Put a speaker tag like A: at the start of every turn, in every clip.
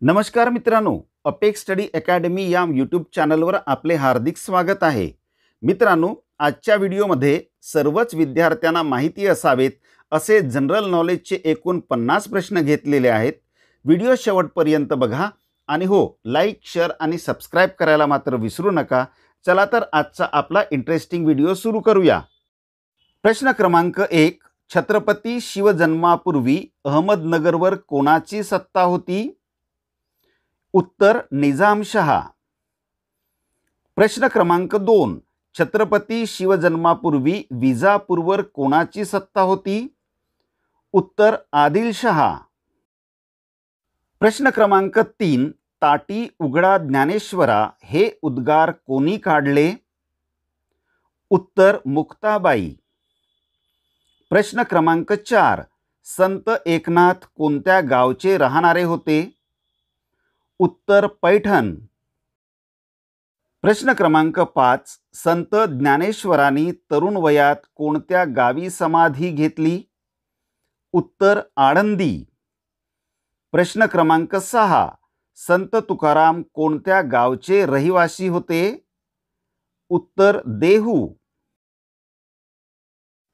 A: नमस्कार मित्रांनो, apex study academy या यूट्यूब चॅनलवर आपले हार्दिक स्वागत आहे. मित्रांनो, आजच्या व्हिडिओमध्ये सर्वच विद्यार्थ्यांना माहिती असावेत असे जनरल नॉलेजचे एकूण 50 प्रश्न घेतलेले आहेत. व्हिडिओ शेवटपर्यंत बघा आणि हो, लाईक, शेअर आणि सबस्क्राइब करायला मात्र विसरू नका. चला तर आजचा आपला इंटरेस्टिंग व्हिडिओ सुरू करूया. प्रश्न क्रमांक 1. छत्रपती शिवजन्मापूर्वी अहमदनगरवर कोणाची सत्ता होती? उत्तर निजामशहा. प्रश्न क्रमांक 2. छत्रपती शिवजन्मापूर्वी विजापूरवर कोणाची सत्ता होती? उत्तर आदिलशहा. प्रश्न क्रमांक 3. ताटी उघडा ज्ञानेश्वरा हे उद्गार कोणी काढले? उत्तर मुक्ताबाई. प्रश्न क्रमांक 4. संत एकनाथ कोणत्या गावचे राहणारे होते? उत्तर पैठण. प्रश्न क्रमांक 5. संत ज्ञानेश्वरांनी तरुण वयात कोणत्या गावी समाधी घेतली? उत्तर आळंदी. प्रश्न क्रमांक 6. संत तुकाराम कोणत्या गावचे रहिवासी होते? उत्तर देहू.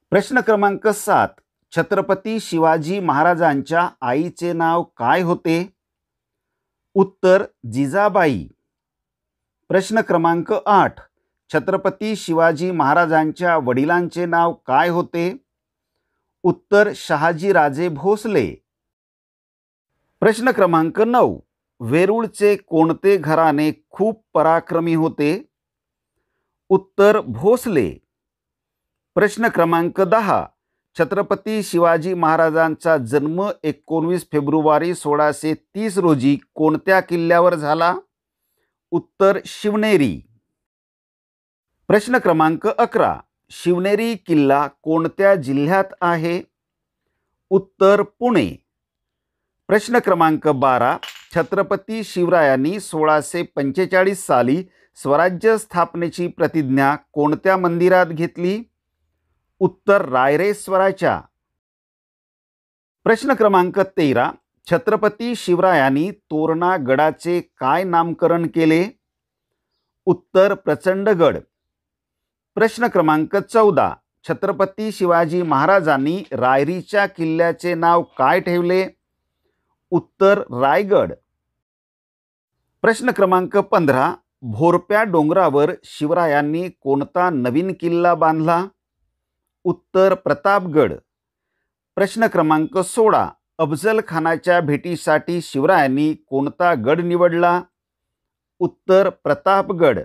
A: प्रश्न क्रमांक 7. छत्रपती शिवाजी महाराजांच्या आईचे नाव काय होते? उत्तर जिजाबाई. प्रश्न क्रमांक 8. छत्रपती शिवाजी महाराजांच्या वडिलांचे नाव काय होते? उत्तर शहाजीराजे भोसले. प्रश्न क्रमांक 9. वेरूळचे कोणते घराणे खूप पराक्रमी होते? उत्तर भोसले. प्रश्न क्रमांक 10. छत्रपती शिवाजी महाराजांचा जन्म 19 फेब्रुवारी 1630 रोजी कोणत्या किल्ल्यावर झाला? उत्तर शिवनेरी. प्रश्न क्रमांक 11. शिवनेरी किल्ला कोणत्या जिल्ह्यात आहे? उत्तर पुणे. प्रश्न क्रमांक 12. छत्रपती शिवरायांनी 1645 साली स्वराज्य स्थापनेची प्रतिज्ञा कोणत्या मंदिरात घेतली? उत्तर रायरेश्वराच्या. प्रश्न क्रमांक 13. छत्रपती शिवरायांनी तोरणा गडाचे काय नामकरण केले? उत्तर प्रचंडगड. प्रश्न क्रमांक 14. छत्रपती शिवाजी महाराजांनी रायरीच्या किल्ल्याचे नाव काय ठेवले? उत्तर रायगड. प्रश्न क्रमांक 15. भोरप्या डोंगरावर शिवरायांनी कोणता नवीन किल्ला बांधला? उत्तर प्रतापगड. प्रश्न क्रमांक 16. अफजल खानाच्या भेटीसाठी शिवरायांनी कोणता गड निवडला? उत्तर प्रतापगड.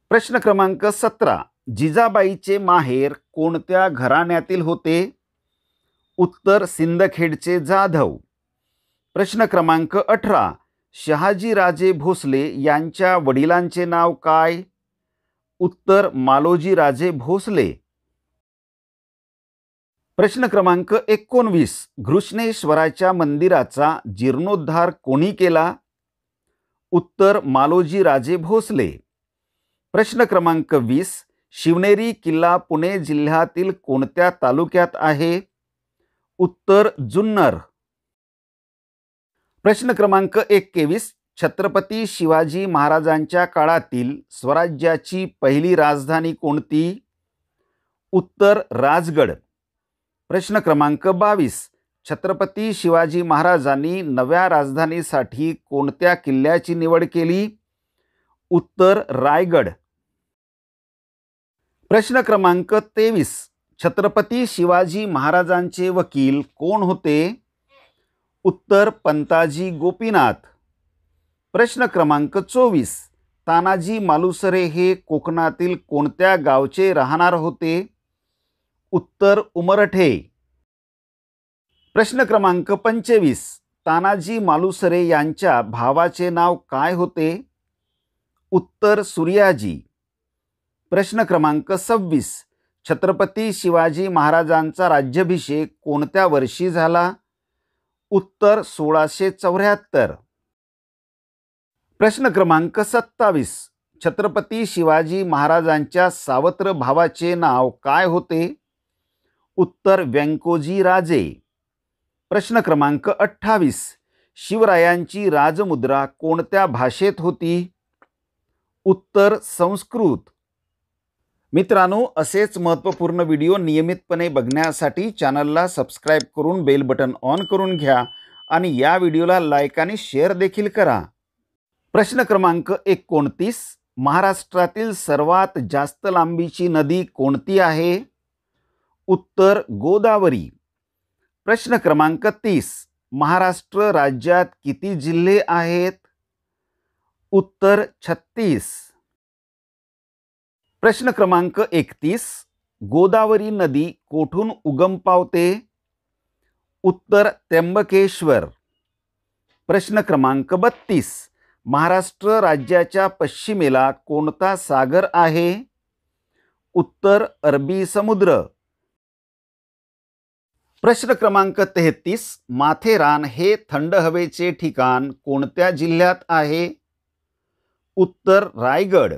A: प्रश्न क्रमांक 17. जिजाबाईचे माहेर कोणत्या घराण्यातील होते? उत्तर सिंदखेडचे जाधव. प्रश्न क्रमांक 18. शहाजीराजे भोसले यांच्या वडिलांचे नाव काय? उत्तर मालोजीराजे भोसले. प्रश्न क्रमांक 19. घृष्णेश्वराच्या मंदिराचा जीर्णोद्धार कोणी केला? उत्तर मालोजीराजे भोसले. प्रश्न क्रमांक 20. शिवनेरी किल्ला पुणे जिल्ह्यातील कोणत्या तालुक्यात आहे? उत्तर जुन्नर. प्रश्न क्रमांक 21. छत्रपती शिवाजी महाराजांच्या काळातील स्वराज्याची पहिली राजधानी कोणती? उत्तर राजगड. प्रश्न क्रमांक 22. छत्रपती शिवाजी महाराजांनी नव्या राजधानीसाठी कोणत्या किल्ल्याची निवड केली? उत्तर रायगड. प्रश्न क्रमांक 23. छत्रपती शिवाजी महाराजांचे वकील कोण होते? उत्तर पंताजी गोपीनाथ. प्रश्न क्रमांक 24. तानाजी मालुसरे हे कोकणातील कोणत्या गावचे राहणार होते? उत्तर उमरठे. प्रश्न क्रमांक 25. तानाजी मालुसरे यांच्या भावाचे नाव काय होते? उत्तर सूर्याजी. प्रश्न क्रमांक 26. छत्रपती शिवाजी महाराजांचा राज्याभिषेक कोणत्या वर्षी झाला? उत्तर 1674. प्रश्न क्रमांक 27. छत्रपती शिवाजी महाराजांच्या सावत्र भावाचे नाव काय होते? उत्तर व्यंकोजी राजे. प्रश्न क्रमांक 28. शिवरायांची राजमुद्रा कोणत्या भाषेत होती? उत्तर संस्कृत. मित्रांनो, असेच महत्त्वपूर्ण व्हिडिओ नियमितपणे बघण्यासाठी चॅनलला सबस्क्राइब करून बेल बटन ऑन करून घ्या आणि या व्हिडिओला लाईक आणि शेअर देखील करा. प्रश्न क्रमांक 29. महाराष्ट्रातील सर्वात जास्त लांबीची नदी कोणती आहे? उत्तर गोदावरी. प्रश्न क्रमांक 30. महाराष्ट्र राज्यात किती जिल्हे आहेत? उत्तर 36. प्रश्न क्रमांक 31. गोदावरी नदी कोठून उगम पावते? उत्तर त्र्यंबकेश्वर. प्रश्न क्रमांक 32. महाराष्ट्र राज्याच्या पश्चिमेला कोणता सागर आहे? उत्तर अरबी समुद्र. प्रश्न क्रमांक 33. माथेरान हे थंड हवेचे ठिकाण कोणत्या जिल्ह्यात आहे? उत्तर रायगड.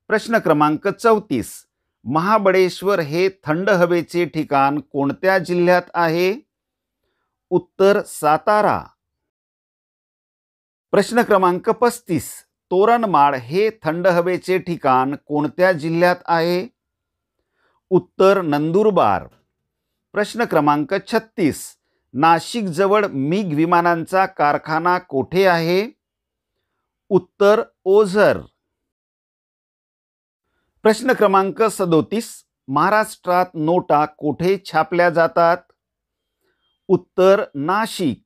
A: प्रश्न क्रमांक 34. महाबळेश्वर हे थंड हवेचे ठिकाण कोणत्या जिल्ह्यात आहे? उत्तर सातारा. प्रश्न क्रमांक 35. तोरणमाळ हे थंड हवेचे ठिकाण कोणत्या जिल्ह्यात आहे? उत्तर नंदुरबार. प्रश्न क्रमांक 36. नाशिक जवळ मिग विमानांचा कारखाना कोठे आहे? उत्तर ओझर. प्रश्न क्रमांक 37. महाराष्ट्रात नोटा कोठे छापल्या जातात? उत्तर नाशिक.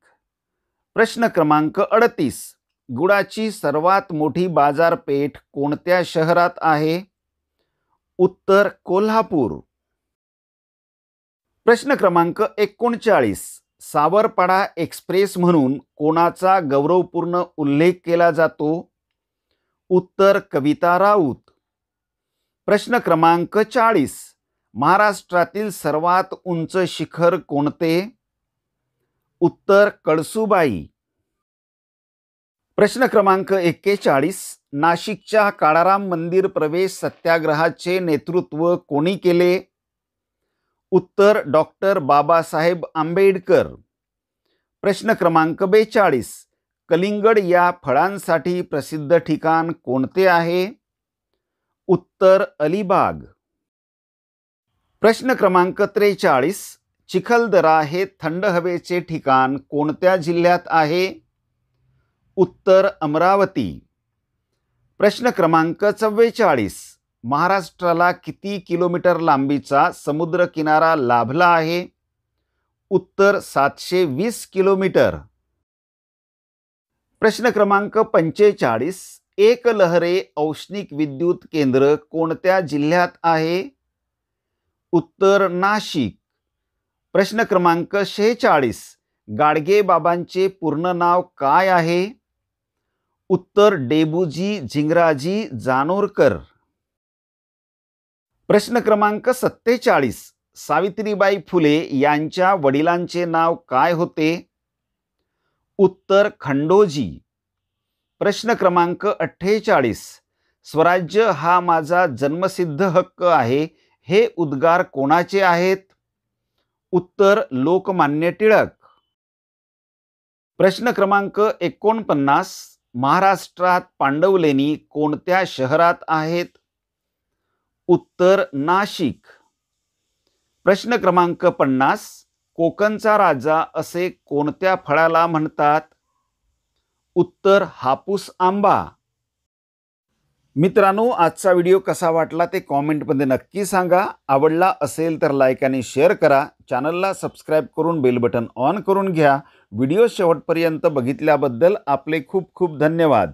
A: प्रश्न क्रमांक 38. गुळाची सर्वात मोठी बाजारपेठ कोणत्या शहरात आहे? उत्तर कोल्हापूर. प्रश्न क्रमांक 39. सावरपाडा एक्सप्रेस म्हणून कोणाचा गौरवपूर्ण उल्लेख केला जातो? उत्तर कविता राऊत. प्रश्न क्रमांक 40. महाराष्ट्रातील सर्वात उंच शिखर कोणते? उत्तर कळसुबाई. प्रश्न क्रमांक 41. नाशिकच्या काळाराम मंदिर प्रवेश सत्याग्रहाचे नेतृत्व कोणी केले? उत्तर डॉक्टर बाबासाहेब आंबेडकर. प्रश्न क्रमांक 42. कलिंगड या फळांसाठी प्रसिद्ध ठिकाण कोणते आहे? उत्तर अलिबाग. प्रश्न क्रमांक 43. चिखलदरा हे थंड हवेचे ठिकाण कोणत्या जिल्ह्यात आहे? उत्तर अमरावती. प्रश्न क्रमांक 44. महाराष्ट्राला किती किलोमीटर लांबीचा समुद्र किनारा लाभला आहे? उत्तर 720 किलोमीटर. प्रश्न क्रमांक 45. एकलहरे औष्णिक विद्युत केंद्र कोणत्या जिल्ह्यात आहे? उत्तर नाशिक. प्रश्न क्रमांक 46. गाडगेबाबांचे पूर्ण नाव काय आहे? उत्तर डेबूजी झिंगराजी जानोरकर. प्रश्न क्रमांक 47. सावित्रीबाई फुले यांच्या वडिलांचे नाव काय होते? उत्तर खंडोजी. प्रश्न क्रमांक 48. स्वराज्य हा माझा जन्मसिद्ध हक्क आहे हे उद्गार कोणाचे आहेत? उत्तर लोकमान्य टिळक. प्रश्न क्रमांक 49. महाराष्ट्रात पांडवलेणी कोणत्या शहरात आहेत? उत्तर नाशिक. प्रश्न क्रमांक 50. कोकणचा राजा असे कोणत्या फळाला म्हणतात? उत्तर हापूस आंबा. मित्रांनो, आजचा व्हिडिओ कसा वाटला ते कॉमेंटमध्ये नक्की सांगा. आवडला असेल तर लाईक आणि शेअर करा. चॅनलला सबस्क्राइब करून बेल बटन ऑन करून घ्या. व्हिडिओ शेवटपर्यंत बघितल्याबद्दल आपले खूप खूप धन्यवाद.